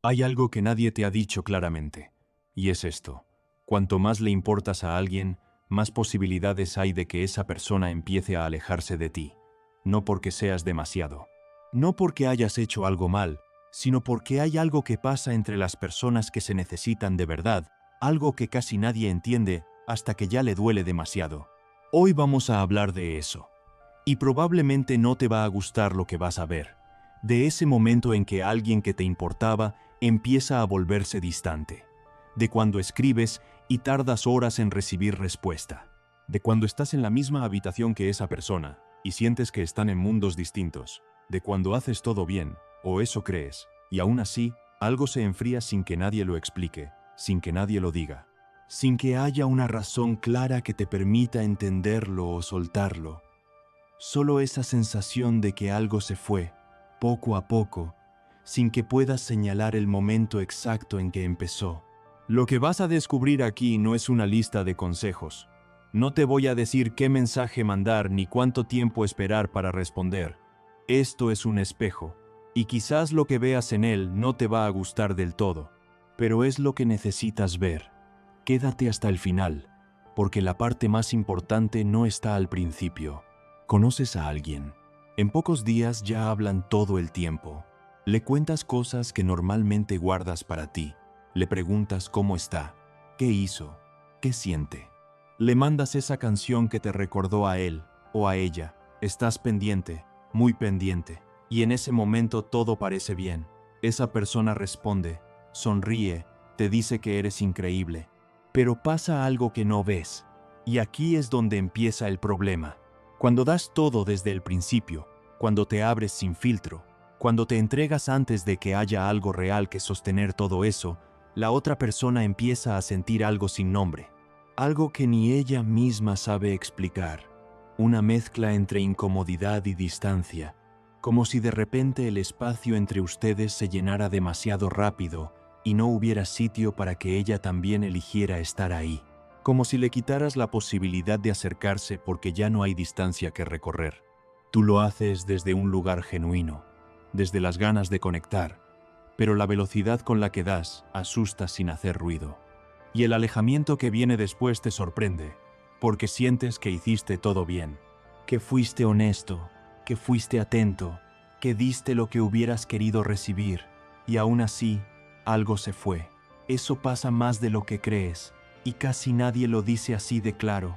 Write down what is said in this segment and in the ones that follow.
Hay algo que nadie te ha dicho claramente, y es esto. Cuanto más le importas a alguien, más posibilidades hay de que esa persona empiece a alejarse de ti. No porque seas demasiado. No porque hayas hecho algo mal, sino porque hay algo que pasa entre las personas que se necesitan de verdad, algo que casi nadie entiende hasta que ya le duele demasiado. Hoy vamos a hablar de eso. Y probablemente no te va a gustar lo que vas a ver. De ese momento en que alguien que te importaba empieza a volverse distante. De cuando escribes y tardas horas en recibir respuesta. De cuando estás en la misma habitación que esa persona y sientes que están en mundos distintos. De cuando haces todo bien, o eso crees, y aún así, algo se enfría sin que nadie lo explique, sin que nadie lo diga. Sin que haya una razón clara que te permita entenderlo o soltarlo. Solo esa sensación de que algo se fue, poco a poco, sin que puedas señalar el momento exacto en que empezó. Lo que vas a descubrir aquí no es una lista de consejos. No te voy a decir qué mensaje mandar ni cuánto tiempo esperar para responder. Esto es un espejo, y quizás lo que veas en él no te va a gustar del todo, pero es lo que necesitas ver. Quédate hasta el final, porque la parte más importante no está al principio. Conoces a alguien. En pocos días ya hablan todo el tiempo. Le cuentas cosas que normalmente guardas para ti. Le preguntas cómo está, qué hizo, qué siente. Le mandas esa canción que te recordó a él o a ella. Estás pendiente, muy pendiente. Y en ese momento todo parece bien. Esa persona responde, sonríe, te dice que eres increíble. Pero pasa algo que no ves. Y aquí es donde empieza el problema. Cuando das todo desde el principio, cuando te abres sin filtro, cuando te entregas antes de que haya algo real que sostener todo eso, la otra persona empieza a sentir algo sin nombre, algo que ni ella misma sabe explicar, una mezcla entre incomodidad y distancia, como si de repente el espacio entre ustedes se llenara demasiado rápido y no hubiera sitio para que ella también eligiera estar ahí. Como si le quitaras la posibilidad de acercarse porque ya no hay distancia que recorrer. Tú lo haces desde un lugar genuino, desde las ganas de conectar, pero la velocidad con la que das asusta sin hacer ruido. Y el alejamiento que viene después te sorprende, porque sientes que hiciste todo bien, que fuiste honesto, que fuiste atento, que diste lo que hubieras querido recibir, y aún así, algo se fue. Eso pasa más de lo que crees. Y casi nadie lo dice así de claro.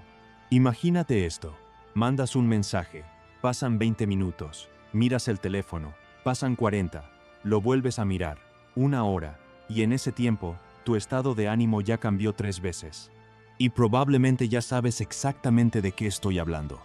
Imagínate esto. Mandas un mensaje, pasan 20 minutos, miras el teléfono, pasan 40, lo vuelves a mirar, 1 hora, y en ese tiempo, tu estado de ánimo ya cambió 3 veces. Y probablemente ya sabes exactamente de qué estoy hablando.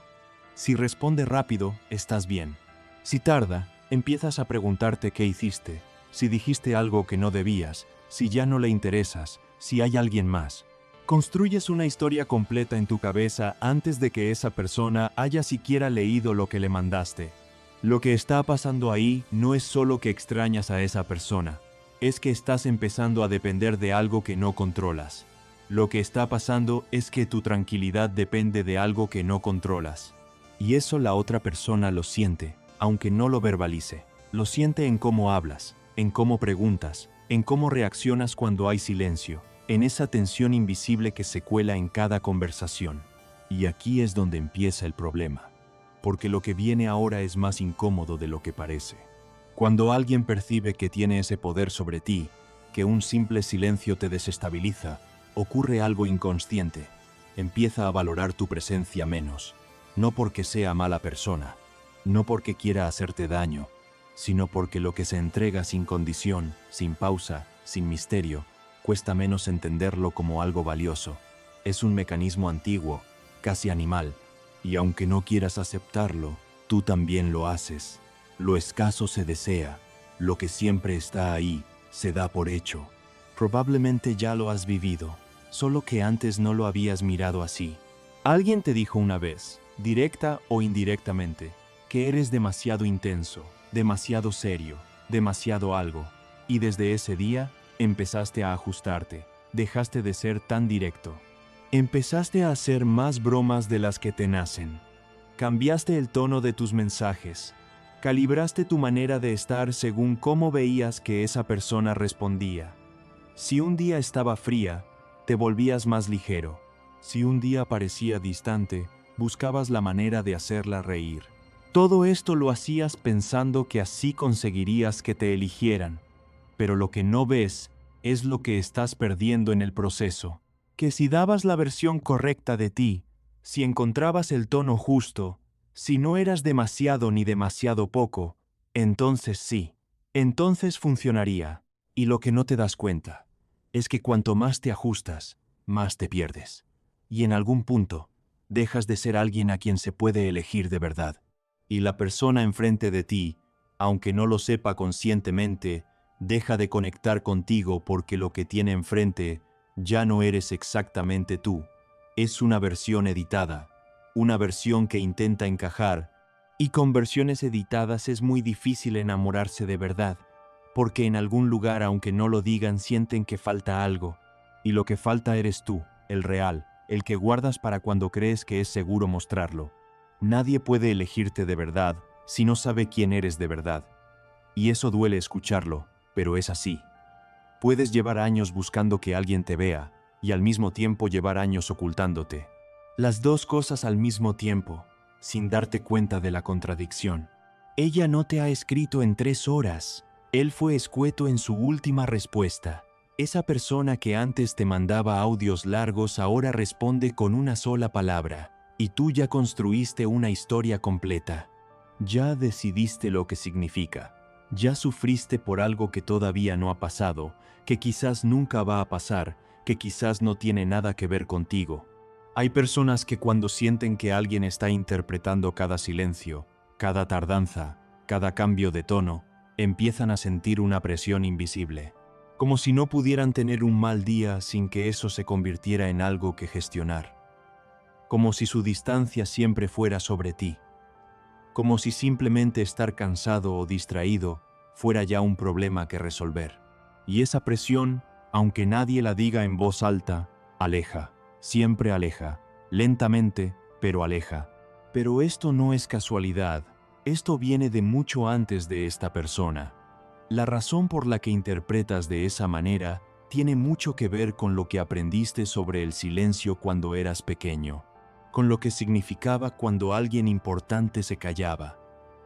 Si responde rápido, estás bien. Si tarda, empiezas a preguntarte qué hiciste, si dijiste algo que no debías, si ya no le interesas, si hay alguien más. Construyes una historia completa en tu cabeza antes de que esa persona haya siquiera leído lo que le mandaste. Lo que está pasando ahí no es solo que extrañas a esa persona, es que estás empezando a depender de algo que no controlas. Lo que está pasando es que tu tranquilidad depende de algo que no controlas. Y eso la otra persona lo siente, aunque no lo verbalice. Lo siente en cómo hablas, en cómo preguntas, en cómo reaccionas cuando hay silencio. En esa tensión invisible que se cuela en cada conversación. Y aquí es donde empieza el problema, porque lo que viene ahora es más incómodo de lo que parece. Cuando alguien percibe que tiene ese poder sobre ti, que un simple silencio te desestabiliza, ocurre algo inconsciente. Empieza a valorar tu presencia menos, no porque sea mala persona, no porque quiera hacerte daño, sino porque lo que se entrega sin condición, sin pausa, sin misterio, cuesta menos entenderlo como algo valioso. Es un mecanismo antiguo, casi animal, y aunque no quieras aceptarlo, tú también lo haces. Lo escaso se desea, lo que siempre está ahí, se da por hecho. Probablemente ya lo has vivido, solo que antes no lo habías mirado así. Alguien te dijo una vez, directa o indirectamente, que eres demasiado intenso, demasiado serio, demasiado algo, y desde ese día, empezaste a ajustarte, dejaste de ser tan directo. Empezaste a hacer más bromas de las que te nacen. Cambiaste el tono de tus mensajes. Calibraste tu manera de estar según cómo veías que esa persona respondía. Si un día estaba fría, te volvías más ligero. Si un día parecía distante, buscabas la manera de hacerla reír. Todo esto lo hacías pensando que así conseguirías que te eligieran. Pero lo que no ves es lo que estás perdiendo en el proceso. Que si dabas la versión correcta de ti, si encontrabas el tono justo, si no eras demasiado ni demasiado poco, entonces sí, entonces funcionaría. Y lo que no te das cuenta es que cuanto más te ajustas, más te pierdes. Y en algún punto, dejas de ser alguien a quien se puede elegir de verdad. Y la persona enfrente de ti, aunque no lo sepa conscientemente, deja de conectar contigo porque lo que tiene enfrente ya no eres exactamente tú. Es una versión editada, una versión que intenta encajar. Y con versiones editadas es muy difícil enamorarse de verdad, porque en algún lugar, aunque no lo digan, sienten que falta algo. Y lo que falta eres tú, el real, el que guardas para cuando crees que es seguro mostrarlo. Nadie puede elegirte de verdad si no sabe quién eres de verdad. Y eso duele escucharlo, pero es así. Puedes llevar años buscando que alguien te vea, y al mismo tiempo llevar años ocultándote. Las dos cosas al mismo tiempo, sin darte cuenta de la contradicción. Ella no te ha escrito en 3 horas. Él fue escueto en su última respuesta. Esa persona que antes te mandaba audios largos ahora responde con una sola palabra. Y tú ya construiste una historia completa. Ya decidiste lo que significa. Ya sufriste por algo que todavía no ha pasado, que quizás nunca va a pasar, que quizás no tiene nada que ver contigo. Hay personas que cuando sienten que alguien está interpretando cada silencio, cada tardanza, cada cambio de tono, empiezan a sentir una presión invisible. Como si no pudieran tener un mal día sin que eso se convirtiera en algo que gestionar. Como si su distancia siempre fuera sobre ti. Como si simplemente estar cansado o distraído fuera ya un problema que resolver. Y esa presión, aunque nadie la diga en voz alta, aleja, siempre aleja, lentamente, pero aleja. Pero esto no es casualidad, esto viene de mucho antes de esta persona. La razón por la que interpretas de esa manera tiene mucho que ver con lo que aprendiste sobre el silencio cuando eras pequeño, con lo que significaba cuando alguien importante se callaba,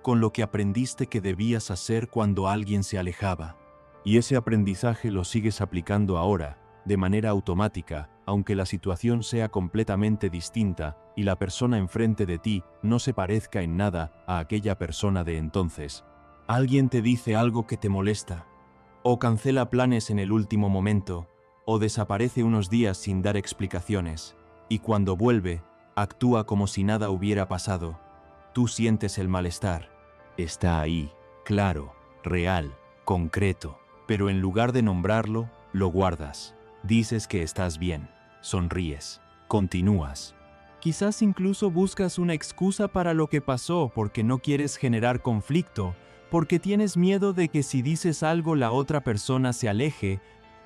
con lo que aprendiste que debías hacer cuando alguien se alejaba. Y ese aprendizaje lo sigues aplicando ahora, de manera automática, aunque la situación sea completamente distinta y la persona enfrente de ti no se parezca en nada a aquella persona de entonces. Alguien te dice algo que te molesta, o cancela planes en el último momento, o desaparece unos días sin dar explicaciones, y cuando vuelve, actúa como si nada hubiera pasado. Tú sientes el malestar. Está ahí, claro, real, concreto, pero en lugar de nombrarlo, lo guardas. Dices que estás bien, sonríes, continúas. Quizás incluso buscas una excusa para lo que pasó porque no quieres generar conflicto, porque tienes miedo de que si dices algo la otra persona se aleje,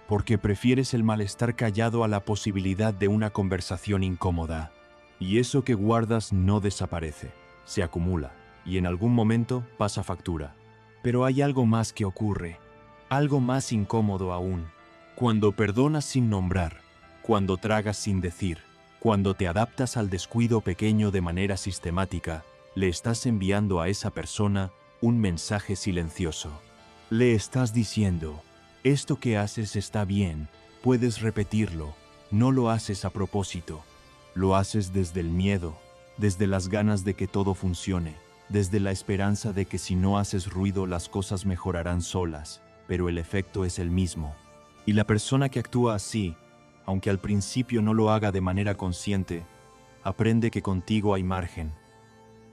porque prefieres el malestar callado a la posibilidad de una conversación incómoda. Y eso que guardas no desaparece, se acumula, y en algún momento pasa factura. Pero hay algo más que ocurre, algo más incómodo aún. Cuando perdonas sin nombrar, cuando tragas sin decir, cuando te adaptas al descuido pequeño de manera sistemática, le estás enviando a esa persona un mensaje silencioso. Le estás diciendo, esto que haces está bien, puedes repetirlo, no lo haces a propósito. Lo haces desde el miedo, desde las ganas de que todo funcione, desde la esperanza de que si no haces ruido las cosas mejorarán solas, pero el efecto es el mismo. Y la persona que actúa así, aunque al principio no lo haga de manera consciente, aprende que contigo hay margen,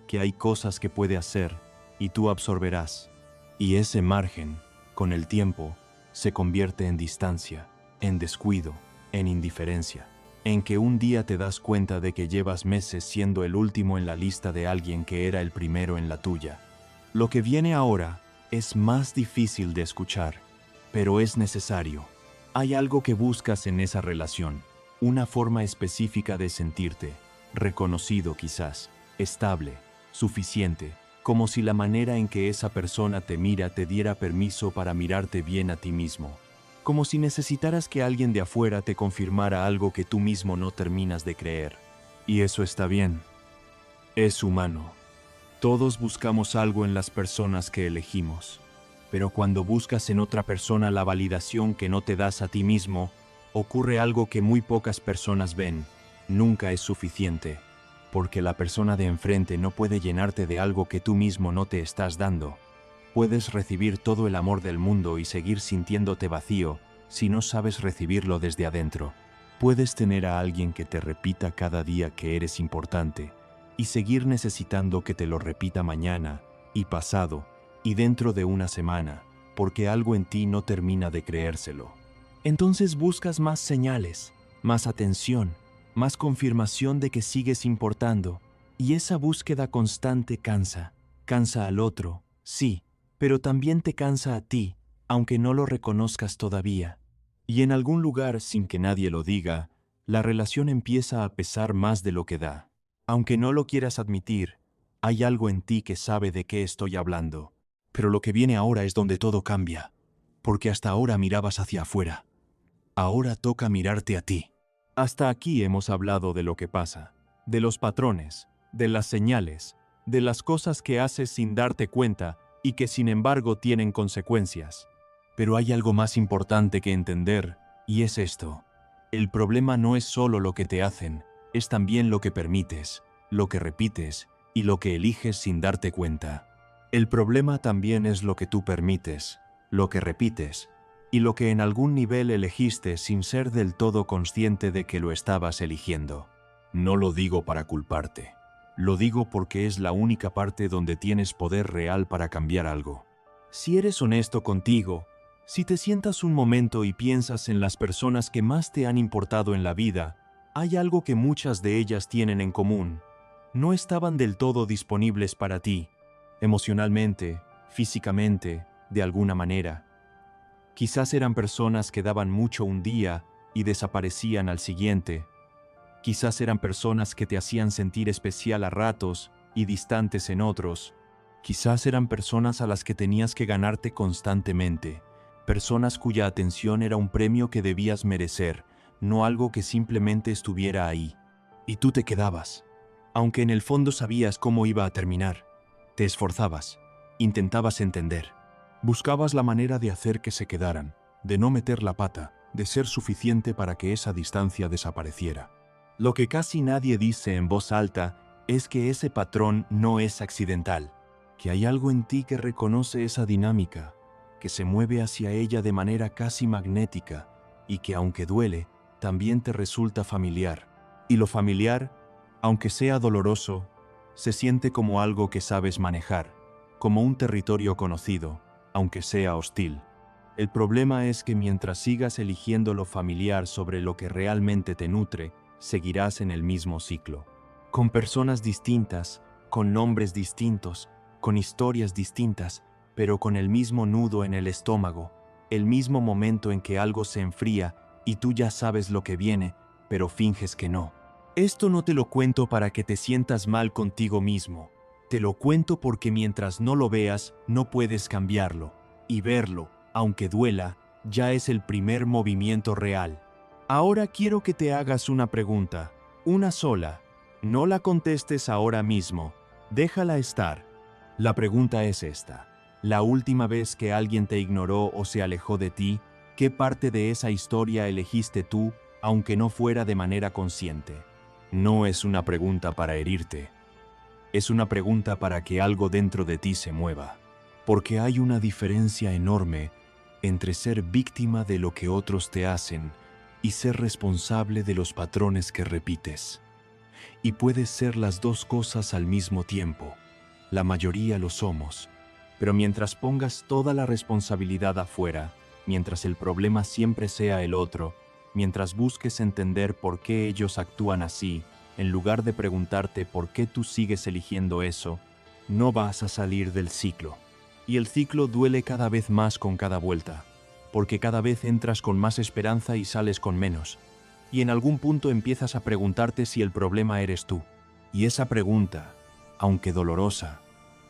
que hay cosas que puede hacer y tú absorberás. Y ese margen, con el tiempo, se convierte en distancia, en descuido, en indiferencia. En que un día te das cuenta de que llevas meses siendo el último en la lista de alguien que era el primero en la tuya. Lo que viene ahora es más difícil de escuchar, pero es necesario. Hay algo que buscas en esa relación, una forma específica de sentirte, reconocido quizás, estable, suficiente, como si la manera en que esa persona te mira te diera permiso para mirarte bien a ti mismo, como si necesitaras que alguien de afuera te confirmara algo que tú mismo no terminas de creer. Y eso está bien. Es humano. Todos buscamos algo en las personas que elegimos, pero cuando buscas en otra persona la validación que no te das a ti mismo, ocurre algo que muy pocas personas ven. Nunca es suficiente, porque la persona de enfrente no puede llenarte de algo que tú mismo no te estás dando. Puedes recibir todo el amor del mundo y seguir sintiéndote vacío si no sabes recibirlo desde adentro. Puedes tener a alguien que te repita cada día que eres importante y seguir necesitando que te lo repita mañana y pasado y dentro de una semana, porque algo en ti no termina de creérselo. Entonces buscas más señales, más atención, más confirmación de que sigues importando, y esa búsqueda constante cansa. Cansa al otro, sí, pero también te cansa a ti, aunque no lo reconozcas todavía. Y en algún lugar, sin que nadie lo diga, la relación empieza a pesar más de lo que da. Aunque no lo quieras admitir, hay algo en ti que sabe de qué estoy hablando. Pero lo que viene ahora es donde todo cambia, porque hasta ahora mirabas hacia afuera. Ahora toca mirarte a ti. Hasta aquí hemos hablado de lo que pasa, de los patrones, de las señales, de las cosas que haces sin darte cuenta y que sin embargo tienen consecuencias. Pero hay algo más importante que entender, y es esto. El problema no es solo lo que te hacen, es también lo que permites, lo que repites y lo que eliges sin darte cuenta. El problema también es lo que tú permites, lo que repites, y lo que en algún nivel elegiste sin ser del todo consciente de que lo estabas eligiendo. No lo digo para culparte. Lo digo porque es la única parte donde tienes poder real para cambiar algo. Si eres honesto contigo, si te sientas un momento y piensas en las personas que más te han importado en la vida, hay algo que muchas de ellas tienen en común. No estaban del todo disponibles para ti, emocionalmente, físicamente, de alguna manera. Quizás eran personas que daban mucho un día y desaparecían al siguiente. Quizás eran personas que te hacían sentir especial a ratos y distantes en otros. Quizás eran personas a las que tenías que ganarte constantemente. Personas cuya atención era un premio que debías merecer, no algo que simplemente estuviera ahí. Y tú te quedabas, aunque en el fondo sabías cómo iba a terminar. Te esforzabas, intentabas entender. Buscabas la manera de hacer que se quedaran, de no meter la pata, de ser suficiente para que esa distancia desapareciera. Lo que casi nadie dice en voz alta es que ese patrón no es accidental, que hay algo en ti que reconoce esa dinámica, que se mueve hacia ella de manera casi magnética y que aunque duele, también te resulta familiar. Y lo familiar, aunque sea doloroso, se siente como algo que sabes manejar, como un territorio conocido, aunque sea hostil. El problema es que mientras sigas eligiendo lo familiar sobre lo que realmente te nutre, seguirás en el mismo ciclo. Con personas distintas, con nombres distintos, con historias distintas, pero con el mismo nudo en el estómago, el mismo momento en que algo se enfría y tú ya sabes lo que viene, pero finges que no. Esto no te lo cuento para que te sientas mal contigo mismo. Te lo cuento porque mientras no lo veas, no puedes cambiarlo. Y verlo, aunque duela, ya es el primer movimiento real. Ahora quiero que te hagas una pregunta, una sola. No la contestes ahora mismo, déjala estar. La pregunta es esta. La última vez que alguien te ignoró o se alejó de ti, ¿qué parte de esa historia elegiste tú, aunque no fuera de manera consciente? No es una pregunta para herirte. Es una pregunta para que algo dentro de ti se mueva. Porque hay una diferencia enorme entre ser víctima de lo que otros te hacen y ser responsable de los patrones que repites. Y puedes ser las dos cosas al mismo tiempo. La mayoría lo somos. Pero mientras pongas toda la responsabilidad afuera, mientras el problema siempre sea el otro, mientras busques entender por qué ellos actúan así, en lugar de preguntarte por qué tú sigues eligiendo eso, no vas a salir del ciclo. Y el ciclo duele cada vez más con cada vuelta, porque cada vez entras con más esperanza y sales con menos. Y en algún punto empiezas a preguntarte si el problema eres tú. Y esa pregunta, aunque dolorosa,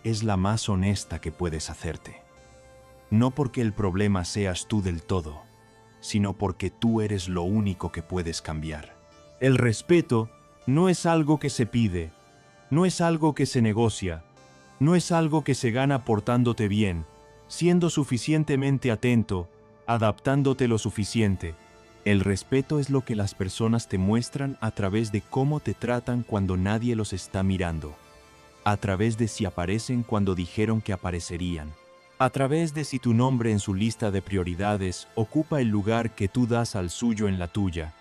es la más honesta que puedes hacerte. No porque el problema seas tú del todo, sino porque tú eres lo único que puedes cambiar. El respeto no es algo que se pide, no es algo que se negocia, no es algo que se gana portándote bien, siendo suficientemente atento, adaptándote lo suficiente. El respeto es lo que las personas te muestran a través de cómo te tratan cuando nadie los está mirando, a través de si aparecen cuando dijeron que aparecerían, a través de si tu nombre en su lista de prioridades ocupa el lugar que tú das al suyo en la tuya.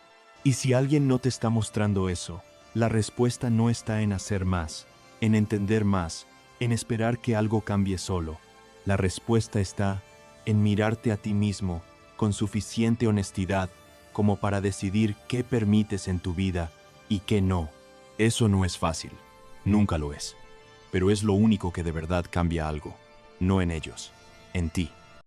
Y si alguien no te está mostrando eso, la respuesta no está en hacer más, en entender más, en esperar que algo cambie solo. La respuesta está en mirarte a ti mismo con suficiente honestidad como para decidir qué permites en tu vida y qué no. Eso no es fácil, nunca lo es, pero es lo único que de verdad cambia algo, no en ellos, en ti.